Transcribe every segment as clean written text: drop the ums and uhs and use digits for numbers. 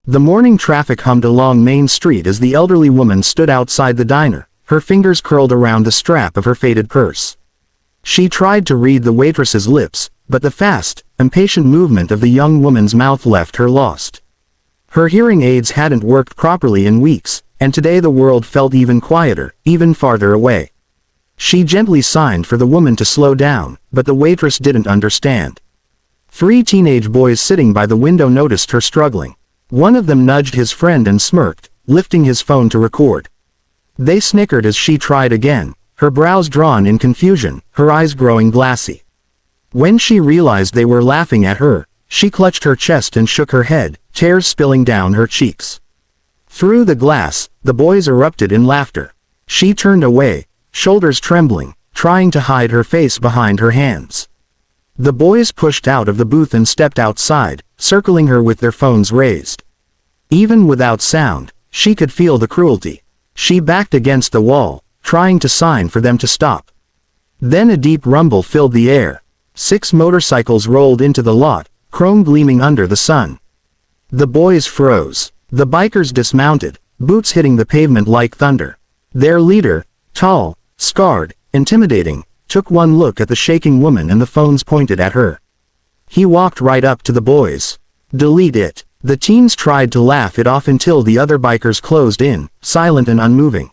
The morning traffic hummed along Main Street as the elderly woman stood outside the diner, her fingers curled around the strap of her faded purse. She tried to read the waitress's lips, but the fast, impatient movement of the young woman's mouth left her lost. Her hearing aids hadn't worked properly in weeks, and today the world felt even quieter, even farther away. She gently signed for the woman to slow down, but the waitress didn't understand. 3 teenage boys sitting by the window noticed her struggling. One of them nudged his friend and smirked, lifting his phone to record. They snickered as she tried again, her brows drawn in confusion, her eyes growing glassy. When she realized they were laughing at her, she clutched her chest and shook her head, tears spilling down her cheeks. Through the glass, the boys erupted in laughter. She turned away, shoulders trembling, trying to hide her face behind her hands. The boys pushed out of the booth and stepped outside, circling her with their phones raised. Even without sound, she could feel the cruelty. She backed against the wall, trying to sign for them to stop. Then a deep rumble filled the air. 6 motorcycles rolled into the lot, chrome gleaming under the sun. The boys froze. The bikers dismounted, boots hitting the pavement like thunder. Their leader, tall, scarred, intimidating, took one look at the shaking woman and the phones pointed at her. He walked right up to the boys. "Delete it." The teens tried to laugh it off until the other bikers closed in, silent and unmoving.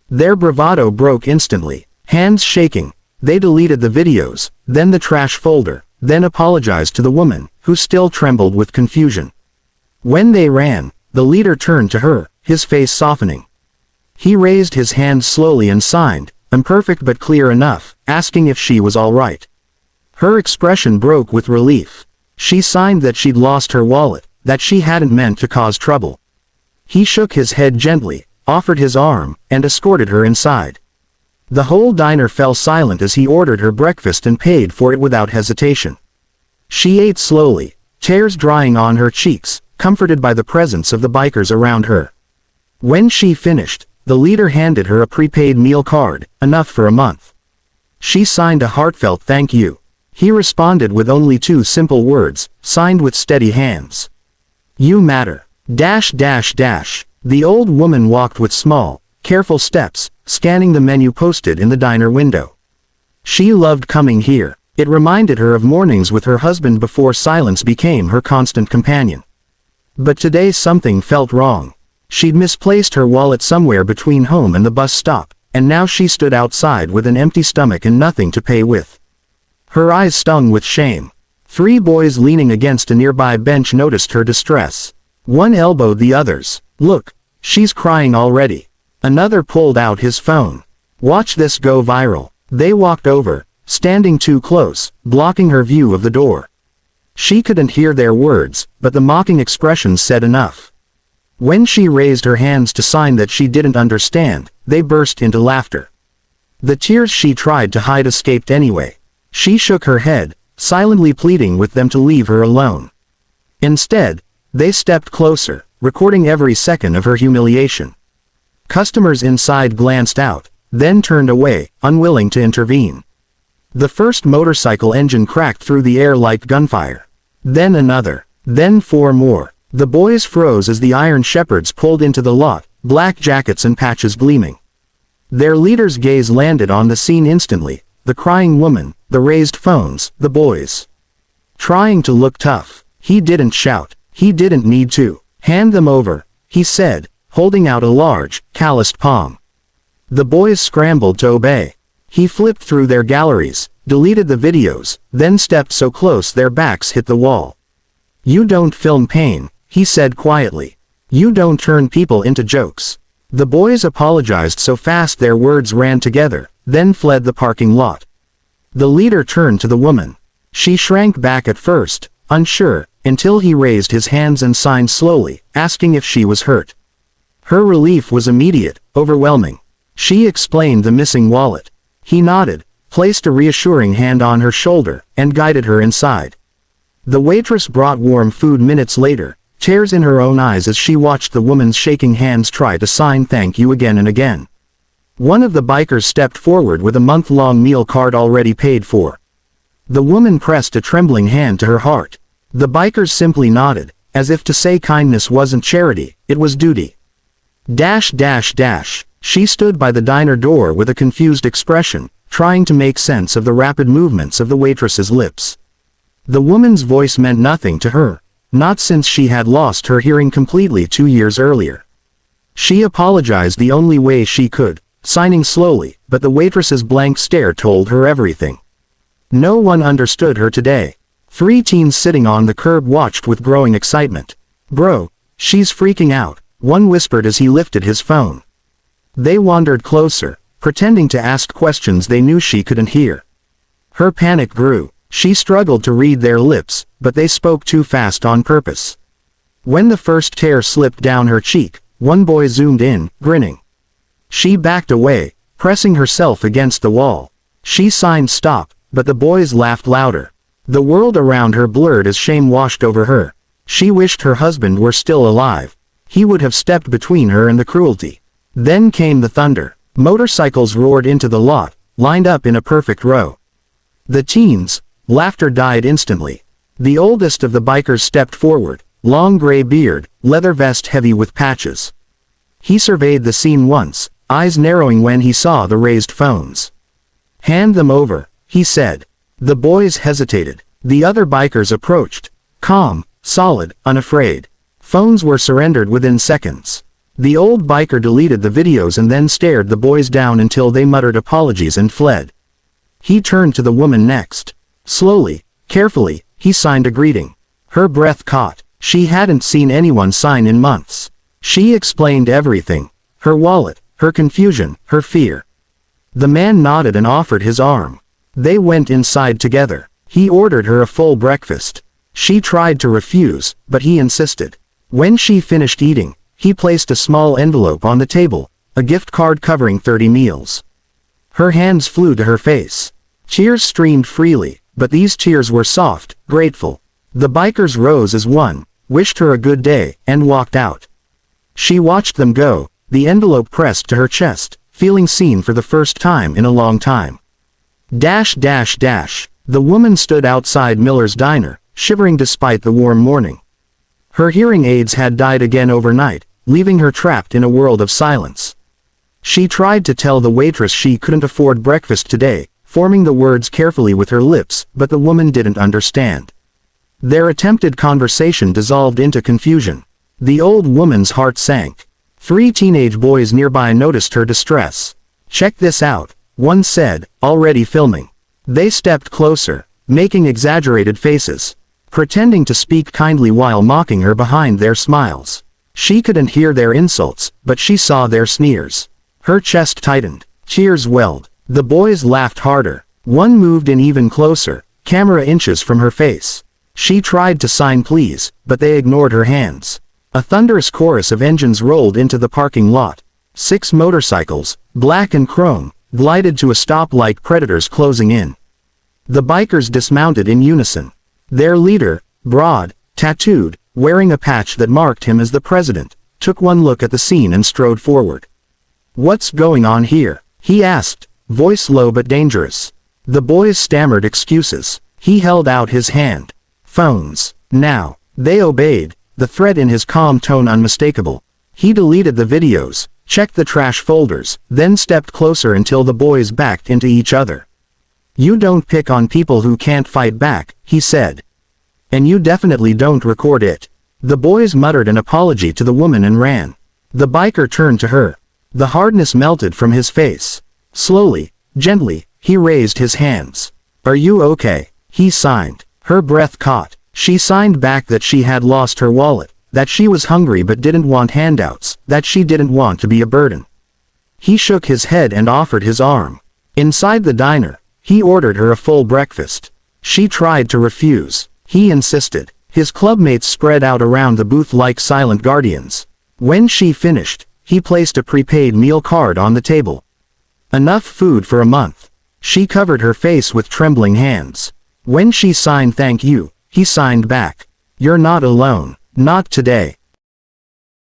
Their bravado broke instantly. Hands shaking, they deleted the videos, then the trash folder, then apologized to the woman, who still trembled with confusion. When they ran, the leader turned to her, his face softening. He raised his hand slowly and signed, imperfect but clear enough, asking if she was all right. Her expression broke with relief. She signed that she'd lost her wallet, that she hadn't meant to cause trouble. He shook his head gently, offered his arm, and escorted her inside. The whole diner fell silent as he ordered her breakfast and paid for it without hesitation. She ate slowly, tears drying on her cheeks, comforted by the presence of the bikers around her. When she finished, the leader handed her a prepaid meal card, enough for a month. She signed a heartfelt thank you. He responded with only 2 simple words, signed with steady hands. "You matter. .. The old woman walked with small, careful steps, scanning the menu posted in the diner window. She loved coming here. It reminded her of mornings with her husband before silence became her constant companion. But today something felt wrong. She'd misplaced her wallet somewhere between home and the bus stop, and now she stood outside with an empty stomach and nothing to pay with. Her eyes stung with shame. 3 boys leaning against a nearby bench noticed her distress. One elbowed the others. "Look, she's crying already." Another pulled out his phone. "Watch this go viral." They walked over, standing too close, blocking her view of the door. She couldn't hear their words, but the mocking expressions said enough. When she raised her hands to sign that she didn't understand, they burst into laughter. The tears she tried to hide escaped anyway. She shook her head, silently pleading with them to leave her alone. Instead, they stepped closer, recording every second of her humiliation. Customers inside glanced out, then turned away, unwilling to intervene. The first motorcycle engine cracked through the air like gunfire. Then another. Then 4 more. The boys froze as the iron shepherds pulled into the lot, black jackets and patches gleaming. Their leader's gaze landed on the scene instantly, the crying woman, the raised phones, the boys. Trying to look tough, he didn't shout. He didn't need to. "Hand them over," he said, holding out a large, calloused palm. The boys scrambled to obey. He flipped through their galleries, deleted the videos, then stepped so close their backs hit the wall. "You don't film pain," he said quietly. "You don't turn people into jokes." The boys apologized so fast their words ran together, then fled the parking lot. The leader turned to the woman. She shrank back at first, unsure, until he raised his hands and signed slowly, asking if she was hurt. Her relief was immediate, overwhelming. She explained the missing wallet. He nodded, placed a reassuring hand on her shoulder, and guided her inside. The waitress brought warm food minutes later, tears in her own eyes as she watched the woman's shaking hands try to sign thank you again and again. One of the bikers stepped forward with a month-long meal card already paid for. The woman pressed a trembling hand to her heart. The bikers simply nodded, as if to say kindness wasn't charity, it was duty. She stood by the diner door with a confused expression, trying to make sense of the rapid movements of the waitress's lips. The woman's voice meant nothing to her, not since she had lost her hearing completely 2 years earlier. She apologized the only way she could, signing slowly, but the waitress's blank stare told her everything. No one understood her today. 3 teens sitting on the curb watched with growing excitement. "Bro, she's freaking out," one whispered as he lifted his phone. They wandered closer, pretending to ask questions they knew she couldn't hear. Her panic grew. She struggled to read their lips, but they spoke too fast on purpose. When the first tear slipped down her cheek, one boy zoomed in, grinning. She backed away, pressing herself against the wall. She signed stop, but the boys laughed louder. The world around her blurred as shame washed over her. She wished her husband were still alive. He would have stepped between her and the cruelty. Then came the thunder. Motorcycles roared into the lot, lined up in a perfect row. The teens, laughter died instantly. The oldest of the bikers stepped forward, long gray beard, leather vest heavy with patches. He surveyed the scene once, eyes narrowing when he saw the raised phones. "Hand them over," he said. The boys hesitated. The other bikers approached, calm, solid, unafraid. Phones were surrendered within seconds. The old biker deleted the videos and then stared the boys down until they muttered apologies and fled. He turned to the woman next. Slowly, carefully, he signed a greeting. Her breath caught. She hadn't seen anyone sign in months. She explained everything. Her wallet, her confusion, her fear. The man nodded and offered his arm. They went inside together. He ordered her a full breakfast. She tried to refuse, but he insisted. When she finished eating, he placed a small envelope on the table, a gift card covering 30 meals. Her hands flew to her face. Cheers streamed freely, but these cheers were soft, grateful. The bikers rose as one, wished her a good day, and walked out. She watched them go, the envelope pressed to her chest, feeling seen for the first time in a long time. The woman stood outside Miller's diner, shivering despite the warm morning. Her hearing aids had died again overnight, leaving her trapped in a world of silence. She tried to tell the waitress she couldn't afford breakfast today, forming the words carefully with her lips, but the woman didn't understand. Their attempted conversation dissolved into confusion. The old woman's heart sank. 3 teenage boys nearby noticed her distress. "Check this out," one said, already filming. They stepped closer, making exaggerated faces, pretending to speak kindly while mocking her behind their smiles. She couldn't hear their insults, but she saw their sneers. Her chest tightened. Cheers welled. The boys laughed harder. One moved in even closer, camera inches from her face. She tried to sign please, but they ignored her hands. A thunderous chorus of engines rolled into the parking lot. 6 motorcycles, black and chrome, glided to a stop like predators closing in. The bikers dismounted in unison. Their leader, broad, tattooed, wearing a patch that marked him as the president, took one look at the scene and strode forward. "What's going on here?" he asked, voice low but dangerous. The boys stammered excuses. He held out his hand. "Phones. Now." They obeyed, the threat in his calm tone unmistakable. He deleted the videos, checked the trash folders, then stepped closer until the boys backed into each other. "You don't pick on people who can't fight back," he said. "And you definitely don't record it." The boys muttered an apology to the woman and ran. The biker turned to her. The hardness melted from his face. Slowly, gently, he raised his hands. "Are you okay?" he signed. Her breath caught. She signed back that she had lost her wallet, that she was hungry but didn't want handouts, that she didn't want to be a burden. He shook his head and offered his arm. Inside the diner, he ordered her a full breakfast. She tried to refuse. He insisted. His clubmates spread out around the booth like silent guardians. When she finished, he placed a prepaid meal card on the table. Enough food for a month. She covered her face with trembling hands. When she signed "thank you," he signed back. "You're not alone. Not today."